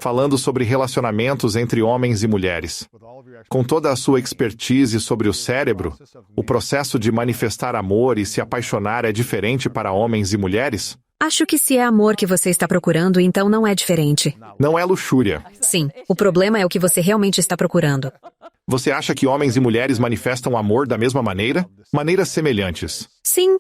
falando sobre relacionamentos entre homens e mulheres. Com toda a sua expertise sobre o cérebro, o processo de manifestar amor e se apaixonar é diferente para homens e mulheres? Acho que se é amor que você está procurando, então não é diferente. Não é luxúria. Sim, o problema é o que você realmente está procurando. Você acha que homens e mulheres manifestam amor da mesma maneira? Maneiras semelhantes. Sim,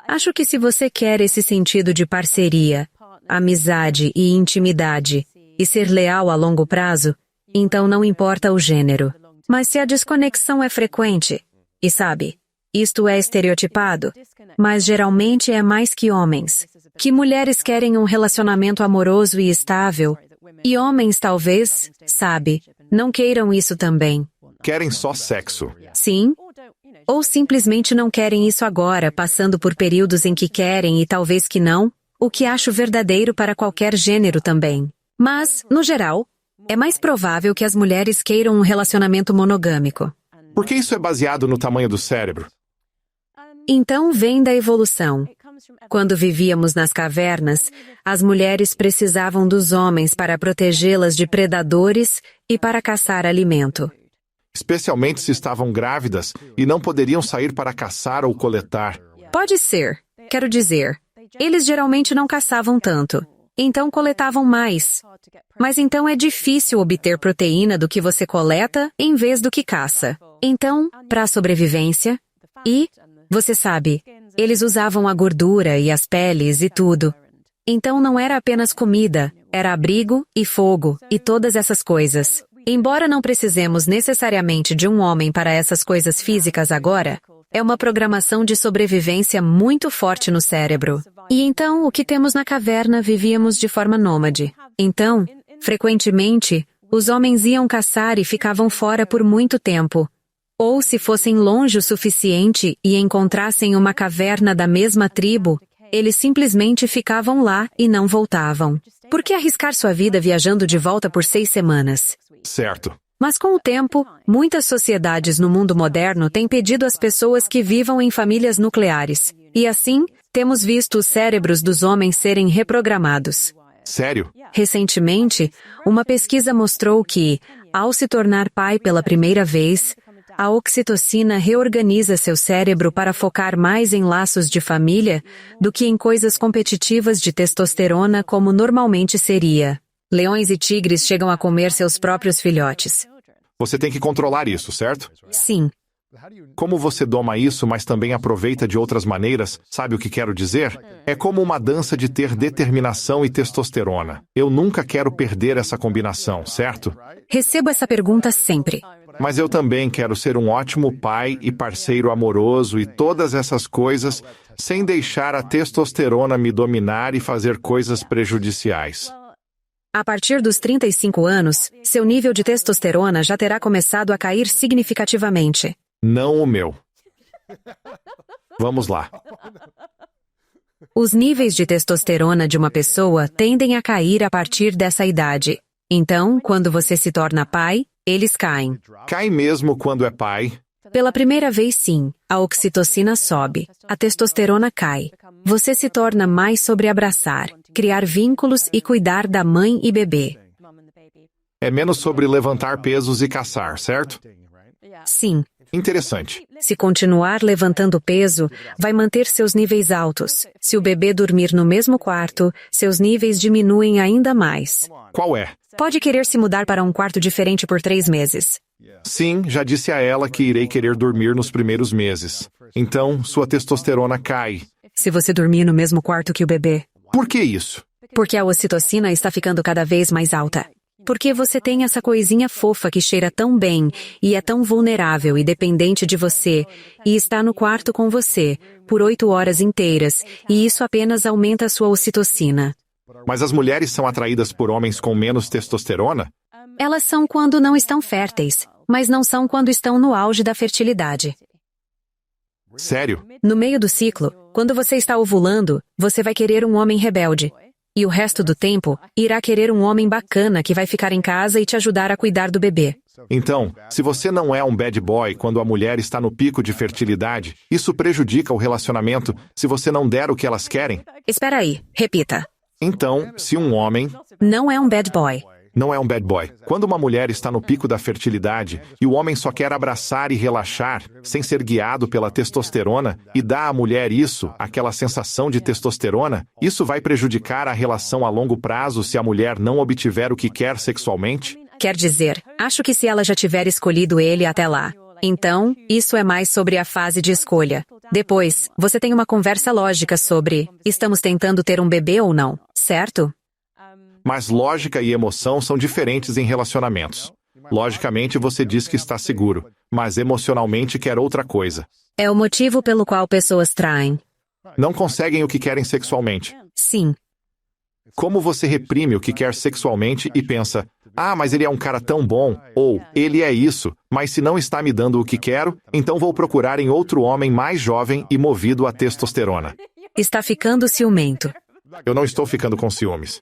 acho que se você quer esse sentido de parceria, amizade e intimidade, e ser leal a longo prazo, então não importa o gênero. Mas se a desconexão é frequente, e sabe, isto é estereotipado, mas geralmente é mais que homens, que mulheres querem um relacionamento amoroso e estável, e homens talvez, sabe, não queiram isso também. Querem só sexo. Sim, ou simplesmente não querem isso agora, passando por períodos em que querem e talvez que não, o que acho verdadeiro para qualquer gênero também. Mas, no geral, é mais provável que as mulheres queiram um relacionamento monogâmico. Por que isso é baseado no tamanho do cérebro? Então vem da evolução. Quando vivíamos nas cavernas, as mulheres precisavam dos homens para protegê-las de predadores e para caçar alimento. Especialmente se estavam grávidas e não poderiam sair para caçar ou coletar. Pode ser, quero dizer, eles geralmente não caçavam tanto, então coletavam mais. Mas então é difícil obter proteína do que você coleta em vez do que caça. Então, para a sobrevivência, você sabe, eles usavam a gordura e as peles e tudo. Então não era apenas comida, era abrigo e fogo e todas essas coisas. Embora não precisemos necessariamente de um homem para essas coisas físicas agora, é uma programação de sobrevivência muito forte no cérebro. E então, o que temos na caverna vivíamos de forma nômade. Então, frequentemente, os homens iam caçar e ficavam fora por muito tempo. Ou se fossem longe o suficiente e encontrassem uma caverna da mesma tribo, eles simplesmente ficavam lá e não voltavam. Por que arriscar sua vida viajando de volta por 6 semanas? Certo. Mas com o tempo, muitas sociedades no mundo moderno têm pedido às pessoas que vivam em famílias nucleares. E assim, temos visto os cérebros dos homens serem reprogramados. Sério? Recentemente, uma pesquisa mostrou que, ao se tornar pai pela primeira vez, a oxitocina reorganiza seu cérebro para focar mais em laços de família do que em coisas competitivas de testosterona como normalmente seria. Leões e tigres chegam a comer seus próprios filhotes. Você tem que controlar isso, certo? Sim. Como você doma isso, mas também aproveita de outras maneiras, sabe o que quero dizer? É como uma dança de ter determinação e testosterona. Eu nunca quero perder essa combinação, certo? Recebo essa pergunta sempre. Mas eu também quero ser um ótimo pai e parceiro amoroso e todas essas coisas, sem deixar a testosterona me dominar e fazer coisas prejudiciais. A partir dos 35 anos, seu nível de testosterona já terá começado a cair significativamente. Não o meu. Vamos lá. Os níveis de testosterona de uma pessoa tendem a cair a partir dessa idade. Então, quando você se torna pai, eles caem. Cai mesmo quando é pai? Pela primeira vez, sim. A oxitocina sobe. A testosterona cai. Você se torna mais sobre abraçar, criar vínculos e cuidar da mãe e bebê. É menos sobre levantar pesos e caçar, certo? Sim. Interessante. Se continuar levantando peso, vai manter seus níveis altos. Se o bebê dormir no mesmo quarto, seus níveis diminuem ainda mais. Qual é? Pode querer se mudar para um quarto diferente por 3 meses. Sim, já disse a ela que irei querer dormir nos primeiros meses. Então, sua testosterona cai. Se você dormir no mesmo quarto que o bebê. Por que isso? Porque a ocitocina está ficando cada vez mais alta. Porque você tem essa coisinha fofa que cheira tão bem, e é tão vulnerável e dependente de você, e está no quarto com você, por 8 horas inteiras, e isso apenas aumenta a sua ocitocina. Mas as mulheres são atraídas por homens com menos testosterona? Elas são quando não estão férteis, mas não são quando estão no auge da fertilidade. Sério? No meio do ciclo, quando você está ovulando, você vai querer um homem rebelde. E o resto do tempo, irá querer um homem bacana que vai ficar em casa e te ajudar a cuidar do bebê. Então, se você não é um bad boy quando a mulher está no pico de fertilidade, isso prejudica o relacionamento se você não der o que elas querem? Espera aí, repita. Então, se um homem... Não é um bad boy. Não é um bad boy. Quando uma mulher está no pico da fertilidade e o homem só quer abraçar e relaxar, sem ser guiado pela testosterona, e dá à mulher isso, aquela sensação de testosterona, isso vai prejudicar a relação a longo prazo se a mulher não obtiver o que quer sexualmente? Quer dizer, acho que se ela já tiver escolhido ele até lá. Então, isso é mais sobre a fase de escolha. Depois, você tem uma conversa lógica sobre: estamos tentando ter um bebê ou não, certo? Mas lógica e emoção são diferentes em relacionamentos. Logicamente você diz que está seguro, mas emocionalmente quer outra coisa. É o motivo pelo qual pessoas traem. Não conseguem o que querem sexualmente. Sim. Como você reprime o que quer sexualmente e pensa: ah, mas ele é um cara tão bom, ou ele é isso, mas se não está me dando o que quero, então vou procurar em outro homem mais jovem e movido a testosterona. Está ficando ciumento. Eu não estou ficando com ciúmes.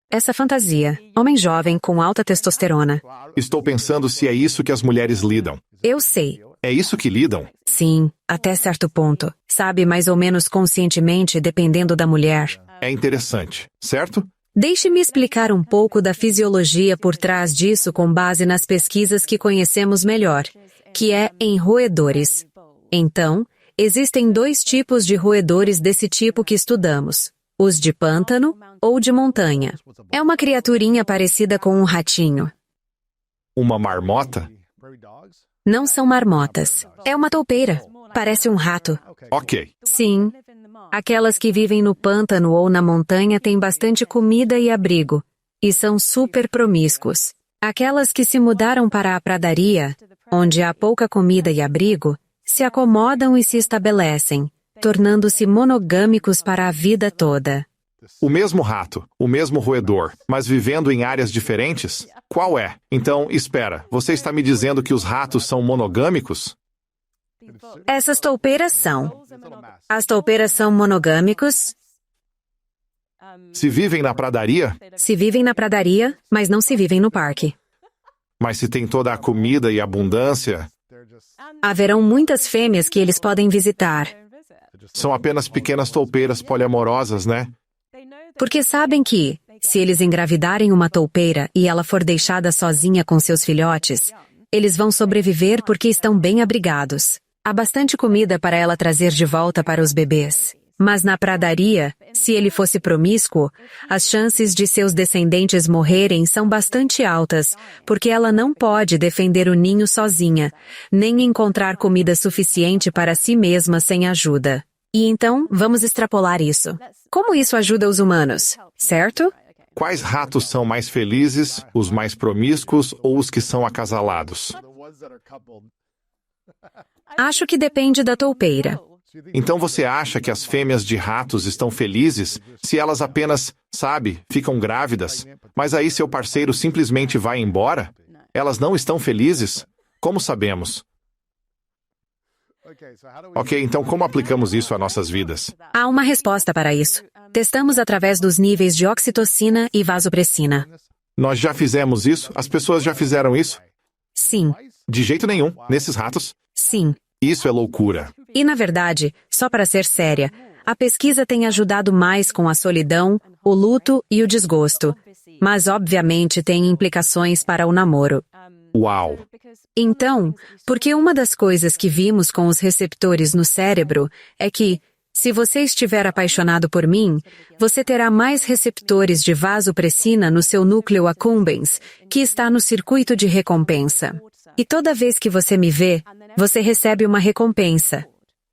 Essa fantasia, homem jovem com alta testosterona. Estou pensando se é isso que as mulheres lidam. Eu sei. É isso que lidam? Sim, até certo ponto. Sabe, mais ou menos conscientemente, dependendo da mulher. É interessante, certo? Deixe-me explicar um pouco da fisiologia por trás disso com base nas pesquisas que conhecemos melhor, que é em roedores. Então, existem dois tipos de roedores desse tipo que estudamos: os de pântano ou de montanha. É uma criaturinha parecida com um ratinho. Uma marmota? Não são marmotas. É uma toupeira. Parece um rato. Ok. Sim. Aquelas que vivem no pântano ou na montanha têm bastante comida e abrigo. E são super promíscuos. Aquelas que se mudaram para a pradaria, onde há pouca comida e abrigo, se acomodam e se estabelecem, tornando-se monogâmicos para a vida toda. O mesmo rato, o mesmo roedor, mas vivendo em áreas diferentes? Qual é? Então, espera, você está me dizendo que os ratos são monogâmicos? Essas toupeiras são. As toupeiras são monogâmicos. Se vivem na pradaria? Se vivem na pradaria, mas não se vivem no parque. Mas se tem toda a comida e abundância? Haverão muitas fêmeas que eles podem visitar. São apenas pequenas toupeiras poliamorosas, né? Porque sabem que, se eles engravidarem uma toupeira e ela for deixada sozinha com seus filhotes, eles vão sobreviver porque estão bem abrigados. Há bastante comida para ela trazer de volta para os bebês. Mas na pradaria, se ele fosse promíscuo, as chances de seus descendentes morrerem são bastante altas, porque ela não pode defender o ninho sozinha, nem encontrar comida suficiente para si mesma sem ajuda. E então, vamos extrapolar isso. Como isso ajuda os humanos, certo? Quais ratos são mais felizes, os mais promíscuos ou os que são acasalados? Acho que depende da toupeira. Então você acha que as fêmeas de ratos estão felizes se elas apenas, sabe, ficam grávidas, mas aí seu parceiro simplesmente vai embora? Elas não estão felizes? Como sabemos? Ok, então como aplicamos isso a nossas vidas? Há uma resposta para isso. Testamos através dos níveis de oxitocina e vasopressina. Nós já fizemos isso? As pessoas já fizeram isso? Sim. De jeito nenhum, nesses ratos? Sim. Isso é loucura. E na verdade, só para ser séria, a pesquisa tem ajudado mais com a solidão, o luto e o desgosto. Mas obviamente tem implicações para o namoro. Uau! Então, porque uma das coisas que vimos com os receptores no cérebro é que, se você estiver apaixonado por mim, você terá mais receptores de vasopressina no seu núcleo accumbens, que está no circuito de recompensa. E toda vez que você me vê, você recebe uma recompensa.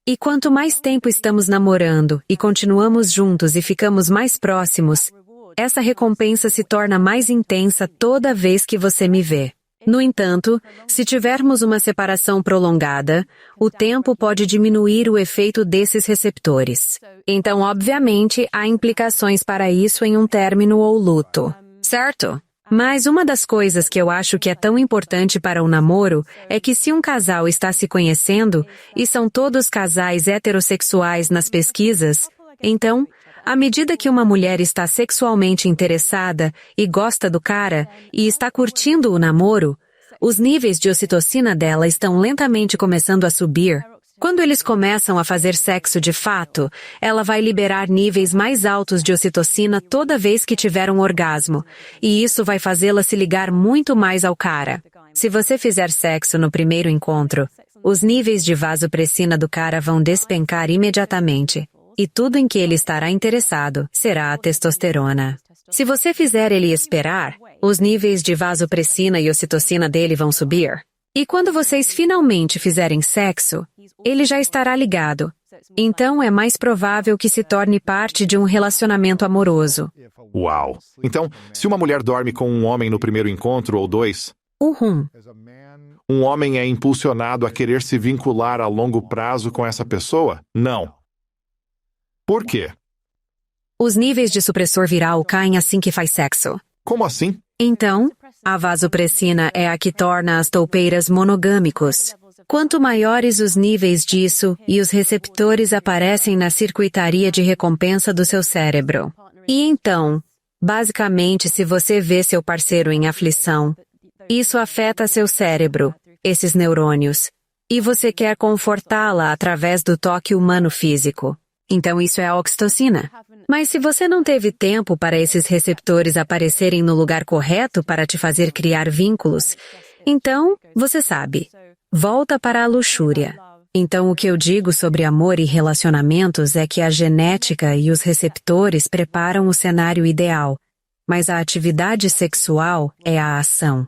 E quanto mais tempo estamos namorando e continuamos juntos e ficamos mais próximos, essa recompensa se torna mais intensa toda vez que você me vê. No entanto, se tivermos uma separação prolongada, o tempo pode diminuir o efeito desses receptores. Então, obviamente, há implicações para isso em um término ou luto, certo? Mas uma das coisas que eu acho que é tão importante para o namoro é que se um casal está se conhecendo, e são todos casais heterossexuais nas pesquisas, então, à medida que uma mulher está sexualmente interessada e gosta do cara e está curtindo o namoro, os níveis de ocitocina dela estão lentamente começando a subir, Quando eles começam a fazer sexo de fato, ela vai liberar níveis mais altos de ocitocina toda vez que tiver um orgasmo, e isso vai fazê-la se ligar muito mais ao cara. Se você fizer sexo no primeiro encontro, os níveis de vasopressina do cara vão despencar imediatamente, e tudo em que ele estará interessado será a testosterona. Se você fizer ele esperar, os níveis de vasopressina e ocitocina dele vão subir. E quando vocês finalmente fizerem sexo, ele já estará ligado. Então é mais provável que se torne parte de um relacionamento amoroso. Uau! Então, se uma mulher dorme com um homem no primeiro encontro ou dois, um homem é impulsionado a querer se vincular a longo prazo com essa pessoa? Não. Por quê? Os níveis de supressor viral caem assim que faz sexo. Como assim? Então, a vasopressina é a que torna as toupeiras monogâmicos. Quanto maiores os níveis disso e os receptores aparecem na circuitaria de recompensa do seu cérebro. E então, basicamente, se você vê seu parceiro em aflição, isso afeta seu cérebro, esses neurônios, e você quer confortá-la através do toque humano físico. Então isso é a oxitocina. Mas se você não teve tempo para esses receptores aparecerem no lugar correto para te fazer criar vínculos, então, você sabe, volta para a luxúria. Então o que eu digo sobre amor e relacionamentos é que a genética e os receptores preparam o cenário ideal, mas a atividade sexual é a ação.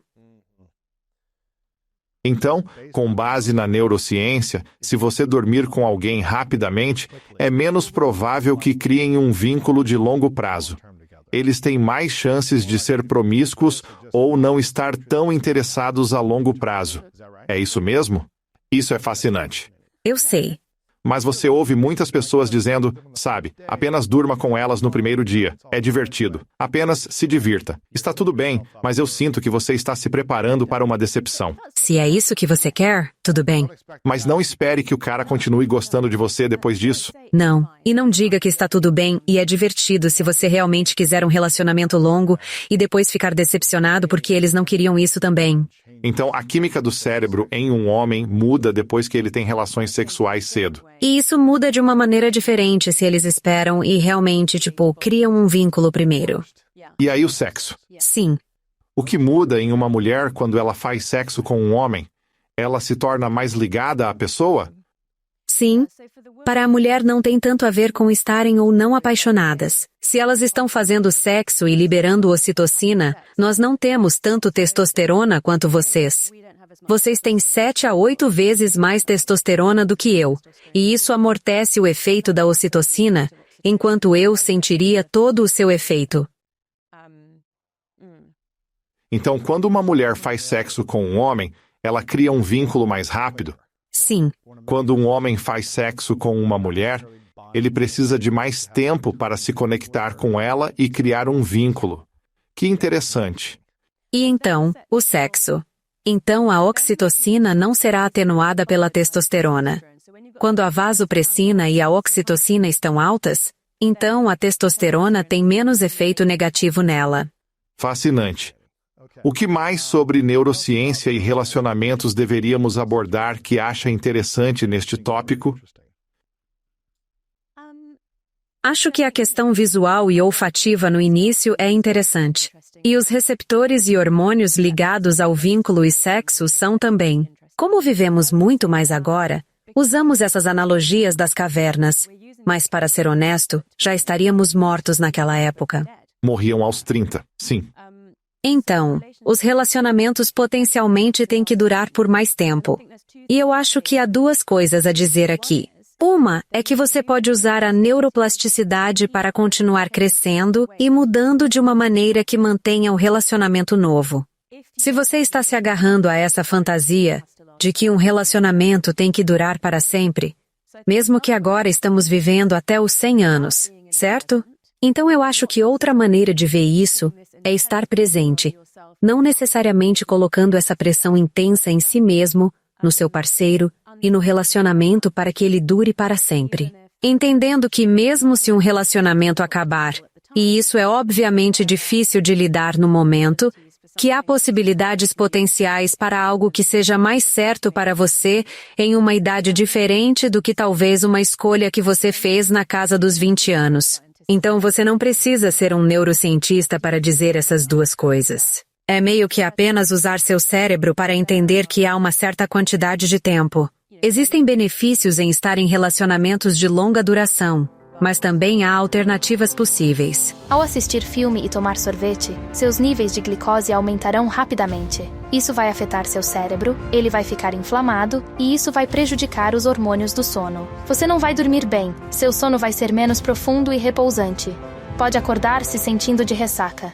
Então, com base na neurociência, se você dormir com alguém rapidamente, é menos provável que criem um vínculo de longo prazo. Eles têm mais chances de ser promíscuos ou não estar tão interessados a longo prazo. É isso mesmo? Isso é fascinante. Eu sei. Mas você ouve muitas pessoas dizendo, sabe, apenas durma com elas no primeiro dia. É divertido. Apenas se divirta. Está tudo bem, mas eu sinto que você está se preparando para uma decepção. Se é isso que você quer, tudo bem. Mas não espere que o cara continue gostando de você depois disso. Não. E não diga que está tudo bem e é divertido se você realmente quiser um relacionamento longo e depois ficar decepcionado porque eles não queriam isso também. Então, a química do cérebro em um homem muda depois que ele tem relações sexuais cedo. E isso muda de uma maneira diferente se eles esperam e realmente, criam um vínculo primeiro. E aí o sexo? Sim. O que muda em uma mulher quando ela faz sexo com um homem? Ela se torna mais ligada à pessoa? Sim. Para a mulher não tem tanto a ver com estarem ou não apaixonadas. Se elas estão fazendo sexo e liberando ocitocina, nós não temos tanto testosterona quanto vocês. Vocês têm 7 a 8 vezes mais testosterona do que eu, e isso amortece o efeito da ocitocina, enquanto eu sentiria todo o seu efeito. Então, quando uma mulher faz sexo com um homem, ela cria um vínculo mais rápido? Sim. Quando um homem faz sexo com uma mulher, ele precisa de mais tempo para se conectar com ela e criar um vínculo. Que interessante. E então, o sexo. Então a oxitocina não será atenuada pela testosterona. Quando a vasopressina e a oxitocina estão altas, então a testosterona tem menos efeito negativo nela. Fascinante. O que mais sobre neurociência e relacionamentos deveríamos abordar que acha interessante neste tópico? Acho que a questão visual e olfativa no início é interessante. E os receptores e hormônios ligados ao vínculo e sexo são também. Como vivemos muito mais agora, usamos essas analogias das cavernas. Mas, para ser honesto, já estaríamos mortos naquela época. Morriam aos 30, sim. Então, os relacionamentos potencialmente têm que durar por mais tempo. E eu acho que há duas coisas a dizer aqui. Uma é que você pode usar a neuroplasticidade para continuar crescendo e mudando de uma maneira que mantenha o relacionamento novo. Se você está se agarrando a essa fantasia de que um relacionamento tem que durar para sempre, mesmo que agora estamos vivendo até os 100 anos, certo? Então eu acho que outra maneira de ver isso é estar presente, não necessariamente colocando essa pressão intensa em si mesmo, no seu parceiro e no relacionamento para que ele dure para sempre. Entendendo que mesmo se um relacionamento acabar, e isso é obviamente difícil de lidar no momento, que há possibilidades potenciais para algo que seja mais certo para você em uma idade diferente do que talvez uma escolha que você fez na casa dos 20 anos. Então você não precisa ser um neurocientista para dizer essas duas coisas. É meio que apenas usar seu cérebro para entender que há uma certa quantidade de tempo. Existem benefícios em estar em relacionamentos de longa duração, mas também há alternativas possíveis. Ao assistir filme e tomar sorvete, seus níveis de glicose aumentarão rapidamente. Isso vai afetar seu cérebro, ele vai ficar inflamado e isso vai prejudicar os hormônios do sono. Você não vai dormir bem, seu sono vai ser menos profundo e repousante. Pode acordar se sentindo de ressaca.